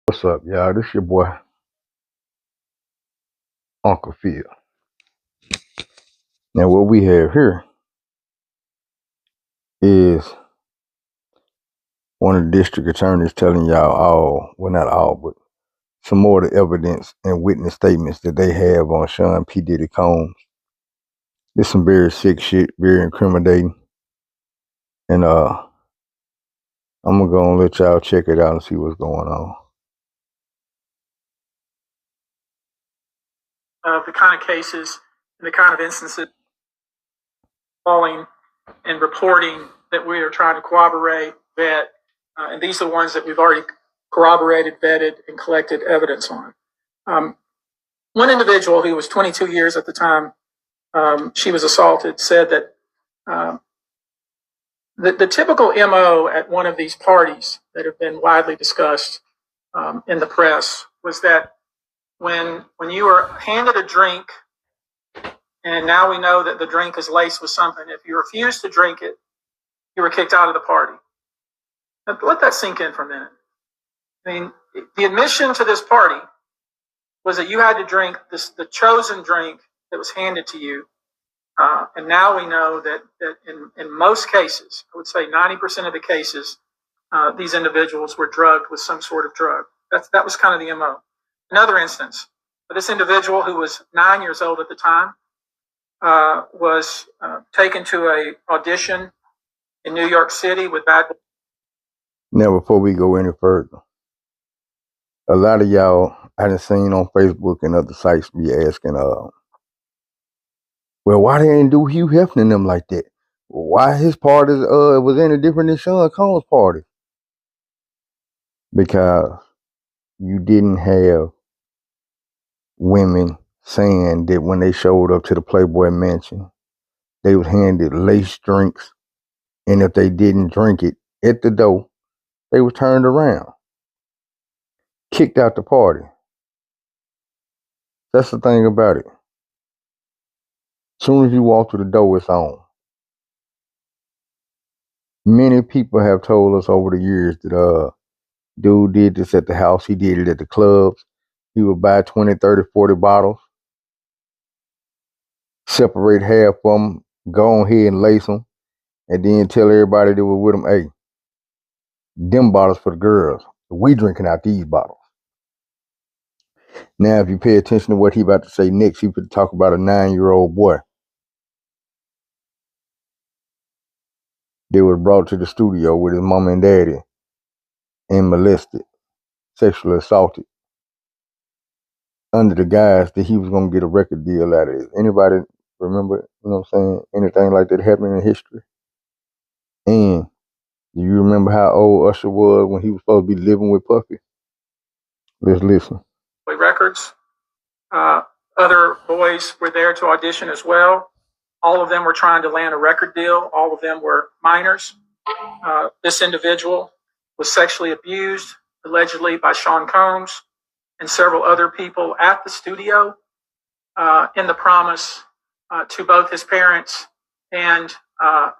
What's up, y'all? This your boy, Uncle Phil. Now, what we have here is one of the district attorneys telling y'all all, well, not all, but some more of the evidence and witness statements that they have on Sean P. Diddy Combs. This some very sick shit, very incriminating. And I'm gonna go and let y'all check it out and see what's going on. The kind of cases and the kind of instances calling and reporting that we are trying to corroborate, vet, and these are the ones that we've already corroborated, vetted, and collected evidence on. One individual who was 22 years at the time she was assaulted said that the typical MO at one of these parties that have been widely discussed in the press was that when you are handed a drink, and now we know that the drink is laced with something, if you refuse to drink it, you were kicked out of the party. Now, let that sink in for a minute. I mean, the admission to this party was that you had to drink the chosen drink that was handed to you. And now we know that in most cases, I would say 90% of the cases, these individuals were drugged with some sort of drug. That was kind of the MO. Another instance, this individual who was 9 years old at the time was taken to an audition in New York City with bad. Now, before we go any further, a lot of y'all I done seen on Facebook and other sites be asking, well, why they didn't do Hugh Hefner and them like that? Why his party was any different than Sean Combs' party? Because you didn't have women saying that when they showed up to the Playboy Mansion, they was handed laced drinks, and if they didn't drink it at the door, they were turned around, kicked out the party. That's the thing about it. As soon as you walk through the door, it's on. Many people have told us over the years that dude did this at the house, he did it at the clubs. He would buy 20, 30, 40 bottles, separate half of them, go on ahead and lace them, and then tell everybody that was with him, hey, them bottles for the girls. We drinking out these bottles. Now, if you pay attention to what he about to say next, he could talk about a 9-year-old boy that was brought to the studio with his mom and daddy and molested, sexually assaulted, under the guise that he was going to get a record deal out of it. Anybody remember, you know what I'm saying, anything like that happening in history? And do you remember how old Usher was when he was supposed to be living with Puffy? Let's listen. Records. Other boys were there to audition as well. All of them were trying to land a record deal. All of them were minors. This individual was sexually abused, allegedly by Sean Combs and several other people at the studio in the promise to both his parents and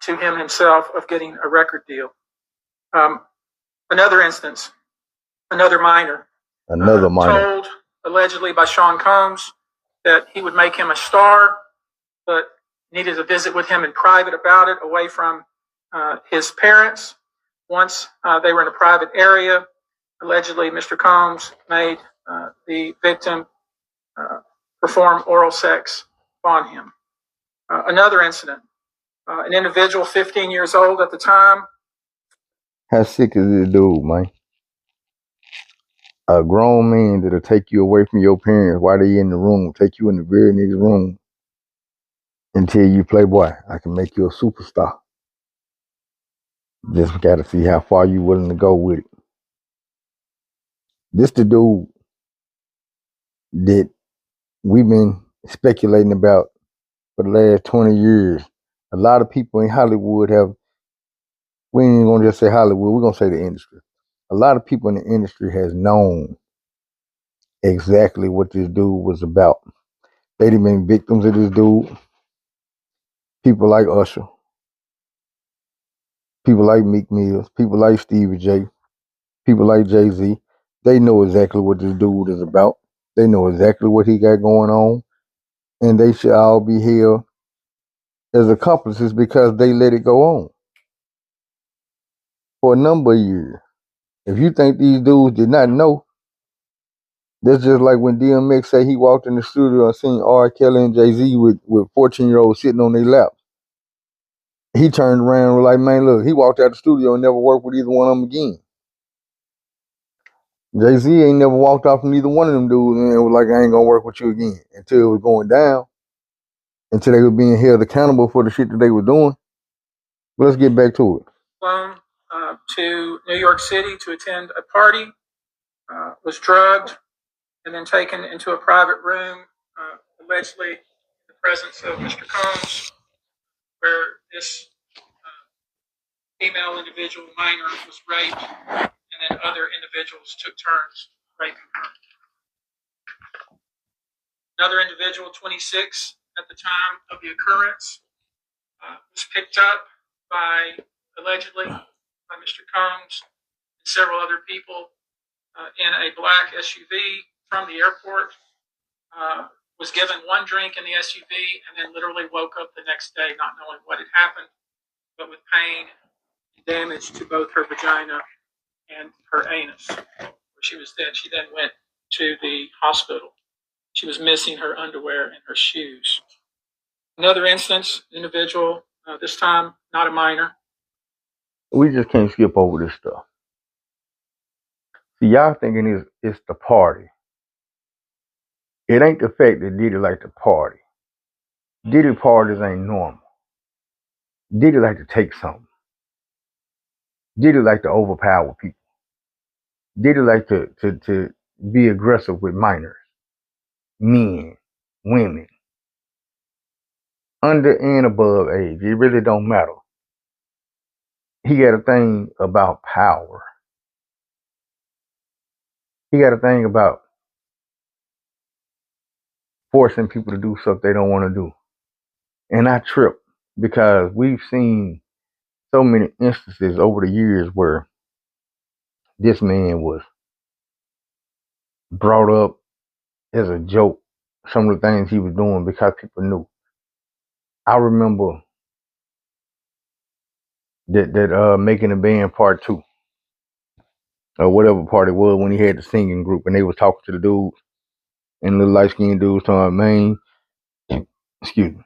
to him himself of getting a record deal. Another instance, another minor. Told allegedly by Sean Combs that he would make him a star, but needed to visit with him in private about it, away from his parents. Once they were in a private area, allegedly Mr. Combs made the victim perform oral sex on him. Another incident, an individual 15 years old at the time. How sick is this dude, man? A grown man that'll take you away from your parents while they in the room, take you in the very next room and tell you, Playboy, I can make you a superstar. Just got to see how far you willing to go with it. This the dude that we've been speculating about for the last 20 years. A lot of people in Hollywood we ain't even gonna just say Hollywood, we're gonna say the industry. A lot of people in the industry has known exactly what this dude was about. They've been victims of this dude. People like Usher, people like Meek Mills, people like Stevie J, people like Jay-Z. They know exactly what this dude is about. They know exactly what he got going on, and they should all be held as accomplices because they let it go on for a number of years. If you think these dudes did not know, that's just like when DMX say he walked in the studio and seen R. Kelly and Jay-Z with 14-year-olds sitting on their lap. He turned around and was like, man, look, he walked out the studio and never worked with either one of them again. Jay-Z ain't never walked off from either one of them dudes and was like, I ain't gonna work with you again until it was going down, until they were being held accountable for the shit that they were doing. But let's get back to it. Flown to New York City to attend a party, was drugged, and then taken into a private room, allegedly in the presence of Mr. Combs, where this female individual minor was raped, and then other individuals took turns raping her. Another individual, 26 at the time of the occurrence, was picked up by, allegedly, by Mr. Combs and several other people in a black SUV from the airport, was given one drink in the SUV, and then literally woke up the next day not knowing what had happened, but with pain and damage to both her vagina and her anus, where she was dead. She then went to the hospital. She was missing her underwear and her shoes. Another instance, individual, this time not a minor. We just can't skip over this stuff. See, y'all thinking it's the party. It ain't the fact that Diddy like to party. Diddy parties ain't normal. Diddy like to take something. Diddy like to overpower people. Diddy like to be aggressive with minors, men, women, under and above age. It really don't matter. He got a thing about power. He got a thing about forcing people to do stuff they don't want to do. And I trip because we've seen so many instances over the years where this man was brought up as a joke, some of the things he was doing because people knew. I remember that Making a Band Part 2, or whatever part it was, when he had the singing group and they was talking to the dudes, and the light skinned dudes talking, man, excuse me,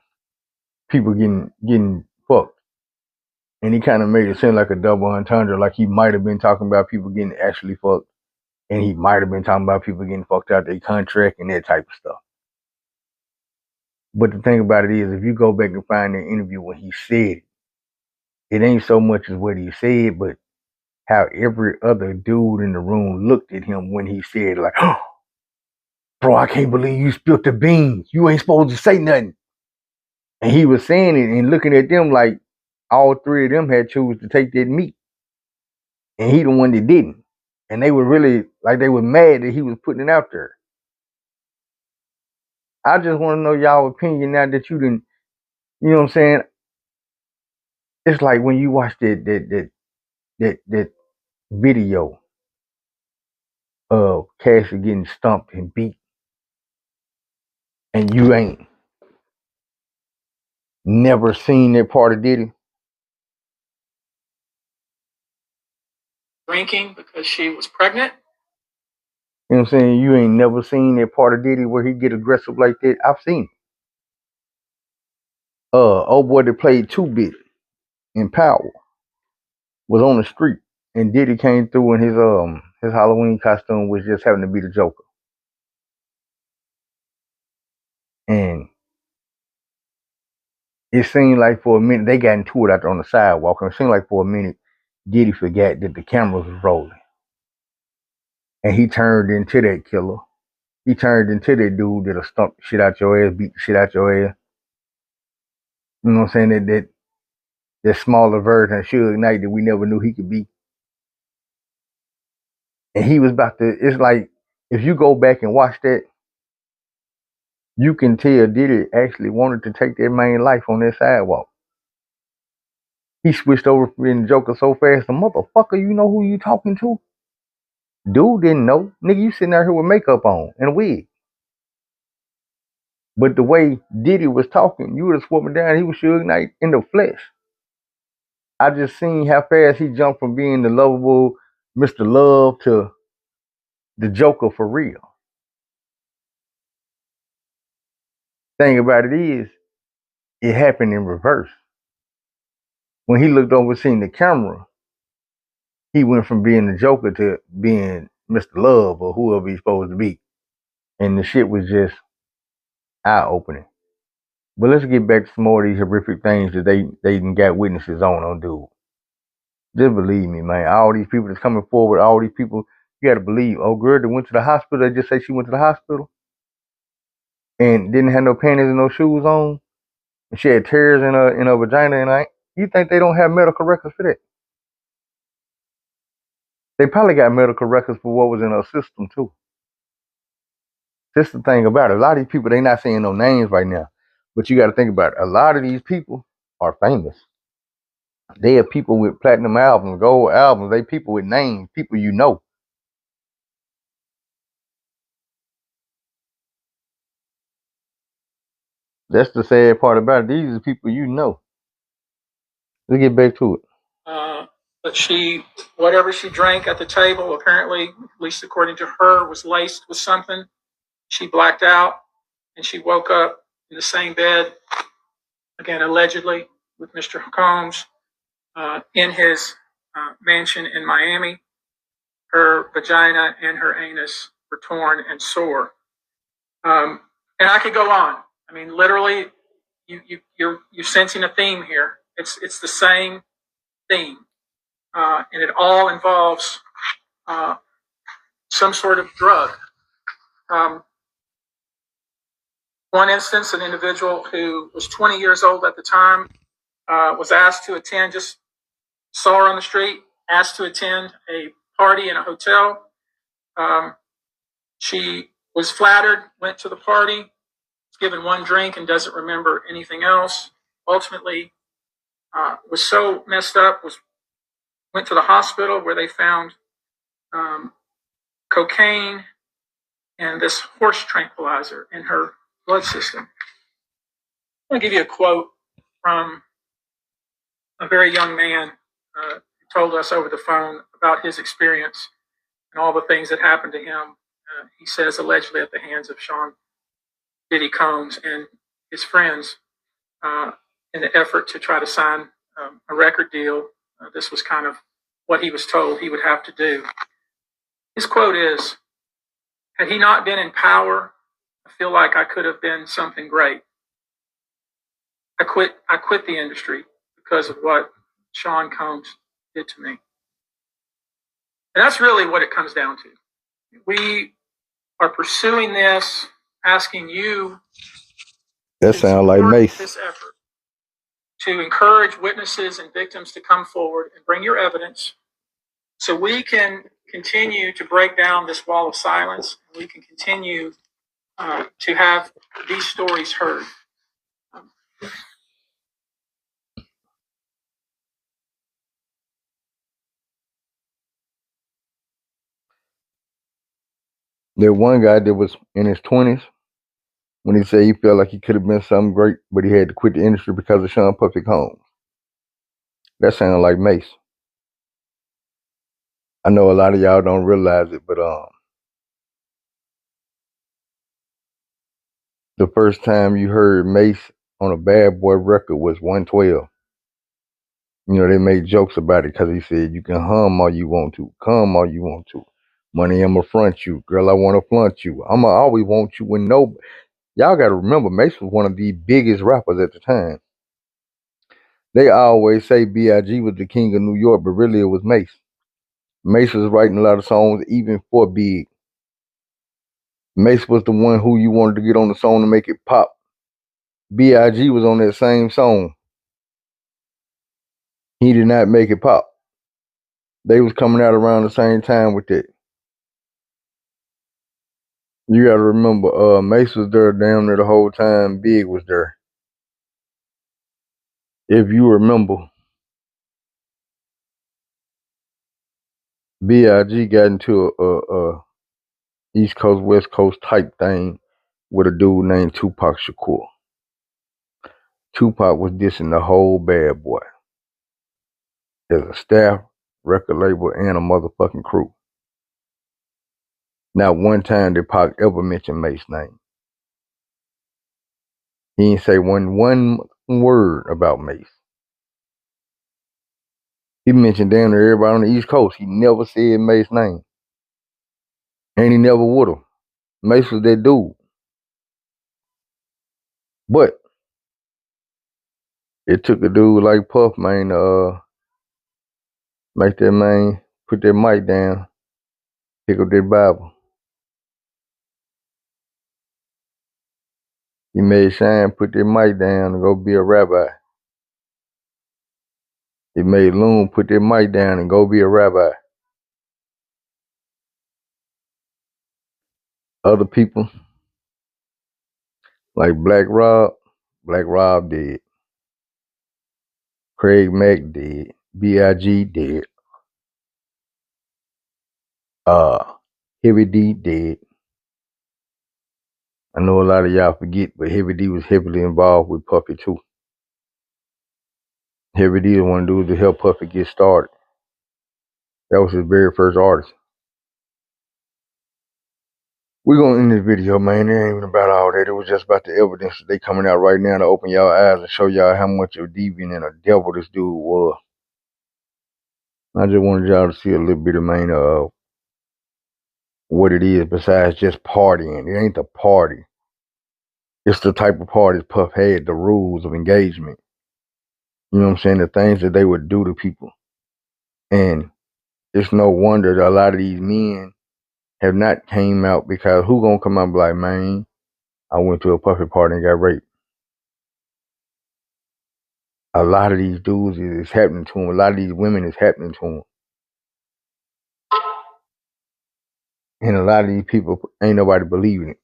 people getting fucked. And he kind of made it seem like a double entendre, like he might have been talking about people getting actually fucked, and he might have been talking about people getting fucked out their contract and that type of stuff. But the thing about it is, if you go back and find that interview when he said it, it ain't so much as what he said, but how every other dude in the room looked at him when he said, like, oh, bro, I can't believe you spilled the beans. You ain't supposed to say nothing. And he was saying it and looking at them like all three of them had chose to take that meat. And he the one that didn't. And they were really, like, they were mad that he was putting it out there. I just want to know y'all opinion now that you didn't, you know what I'm saying? It's like when you watch that video of Cassie getting stumped and beat, and you ain't never seen that part of Diddy. Drinking because she was pregnant. You know what I'm saying? You ain't never seen that part of Diddy where he get aggressive like that. I've seen it. Old boy that played 2-Bit in Power was on the street, and Diddy came through in his Halloween costume, was just having to be the Joker. And it seemed like for a minute they got into it out there on the sidewalk, and it seemed like for a minute Diddy forgot that the cameras was rolling, and he turned into that killer. He turned into that dude that'll stomp the shit out your ass, beat the shit out your ass. You know what I'm saying? That smaller version of Suge Knight that we never knew he could be. And he was about to, it's like, if you go back and watch that, you can tell Diddy actually wanted to take that man's life on that sidewalk. He switched over from being the Joker so fast, the motherfucker, you know who you talking to? Dude didn't know. Nigga, you sitting out here with makeup on and a wig. But the way Diddy was talking, you would have sworn down. He was Suge Knight in the flesh. I just seen how fast he jumped from being the lovable Mr. Love to the Joker for real. Thing about it is, it happened in reverse. When he looked over, seen the camera, he went from being the Joker to being Mr. Love or whoever he's supposed to be. And the shit was just eye opening. But let's get back to some more of these horrific things that they got witnesses on dude. Just believe me, man. All these people that's coming forward, all these people, you gotta believe. Oh, girl that went to the hospital, they just say she went to the hospital and didn't have no panties and no shoes on. And she had tears in her vagina and you think they don't have medical records for that? They probably got medical records for what was in her system too. That's the thing about it. A lot of these people, they not saying no names right now. But you gotta think about it. A lot of these people are famous. They are people with platinum albums, gold albums. They people with names, people you know. That's the sad part about it. These are people you know. Let's get back to it. But whatever she drank at the table, apparently, at least according to her, was laced with something. She blacked out and she woke up in the same bed, again, allegedly, with Mr. Combs in his mansion in Miami. Her vagina and her anus were torn and sore. And I could go on. I mean, literally, you're sensing a theme here. It's the same theme, and it all involves some sort of drug. One instance, an individual who was 20 years old at the time was asked to attend, just saw her on the street, asked to attend a party in a hotel. She was flattered, went to the party, was given one drink and doesn't remember anything else. Ultimately, was so messed up, went to the hospital where they found cocaine and this horse tranquilizer in her blood system. I'm going to give you a quote from a very young man who told us over the phone about his experience and all the things that happened to him. He says allegedly at the hands of Sean Diddy Combs and his friends in the effort to try to sign a record deal. This was kind of what he was told he would have to do. His quote is, "Had he not been in power, I feel like I could have been something great. I quit the industry because of what Sean Combs did to me." And that's really what it comes down to. We are pursuing this, asking you That sounds like Mace. This effort to encourage witnesses and victims to come forward and bring your evidence so we can continue to break down this wall of silence. We can continue to have these stories heard. There one guy that was in his 20s when he said he felt like he could have been something great, but he had to quit the industry because of Sean Puffy Combs. That sounded like Mace. I know a lot of y'all don't realize it, but the first time you heard Mace on a Bad Boy record was 112. You know, they made jokes about it because he said, "You can hum all you want to, come all you want to. Money, I'ma front you. Girl, I wanna flaunt you. I'ma always want you when no." Y'all gotta remember, Mace was one of the biggest rappers at the time. They always say B.I.G. was the king of New York, but really it was Mace. Mace was writing a lot of songs even for Big. Mace was the one who you wanted to get on the song to make it pop. B.I.G. was on that same song. He did not make it pop. They was coming out around the same time with it. You gotta remember, Mace was there damn near the whole time Big was there. If you remember. B.I.G. got into a East Coast, West Coast type thing with a dude named Tupac Shakur. Tupac was dissing the whole Bad Boy as a staff, record label, and a motherfucking crew. Not one time did Pac ever mention Mace's name. He didn't say one word about Mace. He mentioned damn near everybody on the East Coast. He never said Mace's name. And he never would have. Mace was that dude. But it took a dude like Puff, man, to make that man put that mic down, pick up that Bible. He made Shine put that mic down and go be a rabbi. He made Loon put that mic down and go be a rabbi. Other people, like Black Rob dead. Craig Mack dead. B.I.G. dead. Heavy D dead. I know a lot of y'all forget, but Heavy D was heavily involved with Puffy too. Heavy D was one of the dudes that helped Puffy get started. That was his very first artist. We're gonna end this video, man. It ain't even about all that. It was just about the evidence that they coming out right now to open y'all eyes and show y'all how much of a deviant and a devil this dude was. I just wanted y'all to see a little bit of, man, of what it is besides just partying. It ain't the party. It's the type of parties Puff had, the rules of engagement. You know what I'm saying? The things that they would do to people. And it's no wonder that a lot of these men have not came out, because who gonna come out and be like, man, I went to a Puffy party and got raped. A lot of these dudes is happening to them. A lot of these women is happening to them. And a lot of these people, ain't nobody believing it.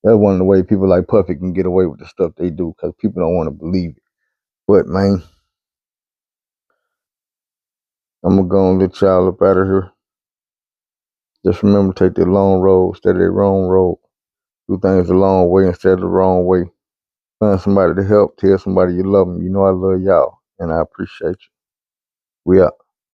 That's one of the ways people like Puffy can get away with the stuff they do, because people don't want to believe it. But, man, I'm going to go and let y'all up out of here. Just remember to take the long road instead of the wrong road. Do things the long way instead of the wrong way. Find somebody to help. Tell somebody you love them. You know I love y'all, and I appreciate you. We out.